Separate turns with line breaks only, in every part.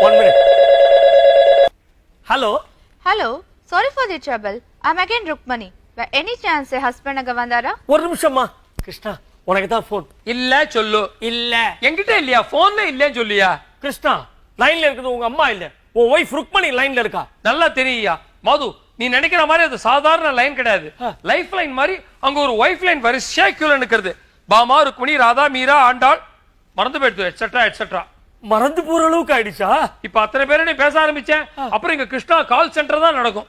1 minute. Hello.
Hello. Sorry for the trouble. I'm again Rukmani. By any chance a husband aga vandara?
ஒரு நிமிஷம்மா. கிருஷ்ணா உனக்கு தான் phone.
இல்ல சொல்லு.
இல்ல.
என்கிட்ட இல்லையா? போன்ல இல்லன்னு சொல்லியா?
கிருஷ்ணா லைன்ல இருக்குது உங்க அம்மா இல்ல. உன் வைஃப் ருக்மணி லைன்ல இருக்கா.
நல்லா தெரியுயா. மது நீ நினைக்கிற மாதிரி அது சாதாரண லைன் கிடையாது. லைஃப் லைன் மாதிரி அங்க ஒரு வைஃப் லைன் வரிசையா கியூல நிக்கிறது. பாமா ருக்மணி ராதா மீரா ஆண்டாள் மறந்து போயிடுது எட்ஸெட்ரா எட்ஸெட்ரா.
மறந்து போற அளவுக்கு ஆயிடுச்சா?
இப்ப அத்தனை பேரை நீ பேச ஆரம்பிச்சேன். அப்புறம் இங்க கிருஷ்ணா கால் சென்டர் தான் நடக்கும்.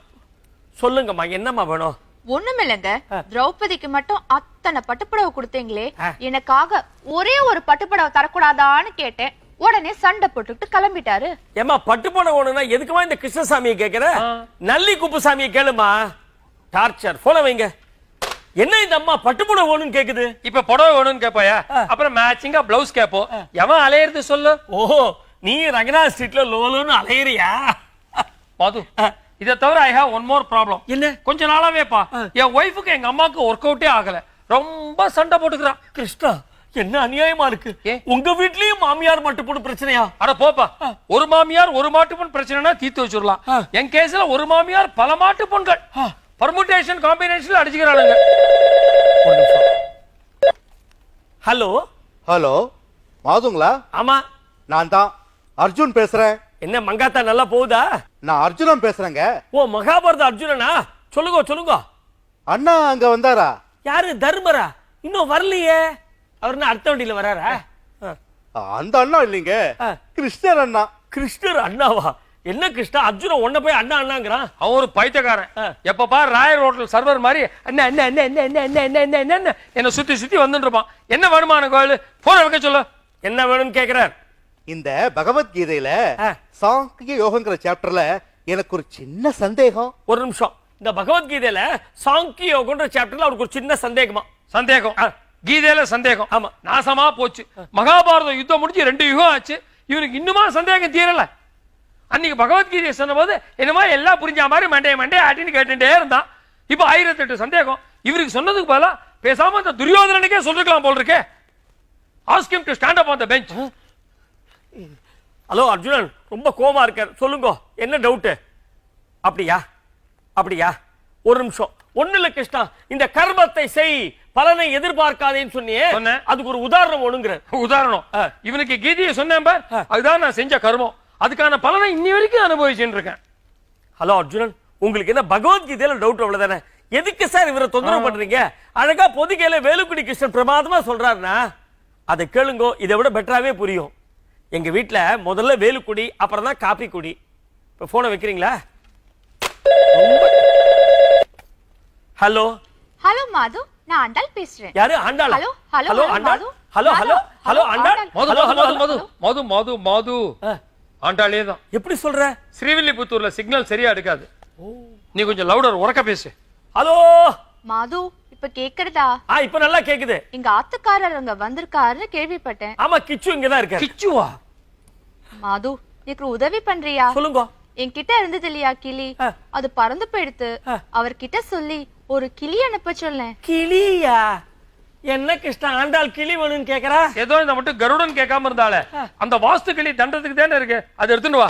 சொல்லுங்கம்மா என்னம்மா வேணும்?
ஒண்ணுமில்லைங்க. திரௌபதிக்கு மட்டும் அத்தனை பட்டுப்புடவை கொடுத்தீங்களே, எனக்காக ஒரே ஒரு பட்டுப்புடவை தரக்கூடாதான்னு கேட்டேன். உடனே சண்டை போட்டுட்டு கிளம்பிட்டாரு.
ஏமா பட்டு போன ஒண்ணுனா எதுக்குமா இந்த கிருஷ்ணசாமியை கேக்குற? நல்லி குப்புசாமியை கேளுமா. டார்ச்சர். போன வைங்க. என்ன இந்த அம்மா பட்டு புடவை வேணும்னு கேக்குது?
இப்ப புடவை வேணும்னு கேப்பாயா? அப்புறம் மேட்சிங்கா பிளவுஸ் கேப்போம். எவன் அலையிறது சொல்லு.
ஓஹோ நீ ரங்கநாத் ஸ்ட்ரீட்ல லோலோன்னு அலையறியா?
மது இத தவிர I have one more problem.
என்ன?
கொஞ்ச நாளாவேப்பா என் ஒய்ஃபுக்கு எங்க அம்மாக்கு ஒர்க் அவுட்டே ஆகல. ரொம்ப சண்டை போட்டுக்கிறான்.
கிருஷ்ணா என்ன அநியாயமா இருக்கு. உங்க வீட்லயும் மாமியார் மட்டும் போட்டு பிரச்சனையா?
அட போப்பா. ஒரு மாமியார் ஒரு மாட்டு பொன் பிரச்சனைனா தீர்த்து வச்சிடலாம். என் கேஸ்ல ஒரு மாமியார் பல மாட்டு பொண்கள் பர்முடேஷன் காம்பினேஷன்ல அடிச்சுக்கிறானுங்க.
Hello
hello மாதுங்களா?
ஆமா
நான் தான் அர்ஜுன் பேசுறேன்.
என்ன மங்காத்தா நல்லா போகுதா?
நான் அர்ஜுனன் பேசுறேங்க.
ஓ மகாபாரத அர்ஜுனனா? சொல்லுங்க சொல்லுங்க.
அண்ணா அங்க வந்தாரா?
யாரு? தர்மரா? இன்னும் வரலையே. அவர் என்ன அடுத்த வண்டியில வராரா?
அந்த அண்ணா இல்லைங்க, கிருஷ்ணர் அண்ணா.
கிருஷ்ணர் அண்ணாவா? என்ன கிருஷ்ணா அர்ஜுன உன்ன போய் அண்ணா அண்ணாங்கிறான்?
அவன் ஒரு பைத்தியக்காரன். எப்ப பாரு ராயர் ஹோட்டல் சர்வர் மாதிரி என்ன என்ன என்ன என்ன என்ன என்ன என்ன என்ன என்ன என்ன சுத்தி சுத்தி வந்துட்டு இருப்பான். என்ன வருமான கோயில் போன வைக்க சொல்லு.
என்ன வேணும்னு கேக்குறார்.
இந்த பகவத்கீதையில சாங்கிய யோகங்கிற சாப்டர்ல எனக்கு ஒரு சின்ன சந்தேகம்.
ஒரு நிமிஷம். இந்த பகவத்கீதையில சாங்கிய யோகன்ற சாப்டர்ல அவருக்கு ஒரு சின்ன சந்தேகமா?
சந்தேகம் கீதையில சந்தேகம்.
ஆமா
நாசமா போச்சு. மகாபாரத யுத்தம் முடிஞ்சு 2 யுகம் ஆச்சு. இவனுக்கு இன்னுமா சந்தேகம் தீரல. அன்னைக்கு பகவத்கீதையை சொன்ன போது என்னமா எல்லாம் புரிஞ்ச மாதிரி மண்டே மண்டே ஆட்டின்னு கேட்டுட்டே இருந்தான். இப்ப 1008 சந்தேகம். இவருக்கு சொன்னதுக்கு பதிலா பேசாம அந்த துரியோதனனுக்கே சொல்லிருக்கலாம் போல் இருக்கே. Ask him to stand up on the bench.
Hello Arjunan ரொம்ப கோவமா இருக்கார். சொல்லுங்க என்ன டவுட்? அப்படியா அப்படியா? ஒரு நிமிஷம். ஒண்ணு இல்ல கிருஷ்ணா, இந்த கர்மத்தை செய் பலனை எதிர்பார்க்காதேன்னு சொன்னியே, அதுக்கு ஒரு உதாரணம் ஒண்ணுங்கிற.
உதாரணம் இவனுக்கு கீதையை சொன்னேன் பார், அதுதான் நான் செஞ்ச கர்மம். அதுக்கான பலனை இன்னி வரைக்கும் அனுபவிச்சுட்டு இருக்கேன்.
ஹலோ அர்ஜுனன், உங்களுக்கு என்ன பகவத்கீதையில டவுட் அவ்வளவுதானே? எதுக்கு சார் இவரை தொந்தரவு பண்றீங்க? அழகா பொதுக்கையில வேலுக்குடி கிருஷ்ணன் பிரமாதமா சொல்றாருன்னா அதை கேளுங்க. இதை விட பெட்டராவே புரியும். எங்க வீட்டுல முதல்ல வேலுக்குடி, அப்புறம் தான் காப்பி குடி. இப்ப போனை வைக்கிறீங்களா? ஹலோ
ஹலோ மாது, நான் ஆண்டாள் பேசுறேன்.
யாரு? Andal?
Hello hello
hello Andal. Hello hello hello Andal.
Madhu Madhu Madhu Madhu Madhu ஆண்டாளே தான்.
எப்படி சொல்ற?
ஸ்ரீவில்லிபுத்தூர்ல சிக்னல் சரியா எடுக்காது. நீ கொஞ்சம் லவுடர் உரக்க பேசு.
ஹலோ
மாது, இப்ப கேக்குறதா?
இப்ப நல்லா கேக்குது.
எங்க ஆத்துக்காரர் அங்க வந்திருக்காருன்னு கேள்விப்பட்டேன்.
ஆமா கிச்சு இங்க தான் இருக்காரு.
கிச்சுவா?
மாது, நீக்கு உதவி பண்றியா?
சொல்லுங்க.
என்கிட்ட இருந்தது இல்லையா கிளி, அது பறந்து போயிடுத்து. அவர்கிட்ட சொல்லி ஒரு கிளி அனுப்ப சொல்லேன்.
கிளியா? என்ன கிருஷ்ணா ஆண்டாள் கிளி வேணும்னு கேக்குறா?
ஏதோ இந்த மட்டும் கருடன் கேட்காம இருந்தாலே அந்த வாஸ்து கிளி தண்டத்துக்கு தானே இருக்கு. அதை எடுத்துட்டு வா.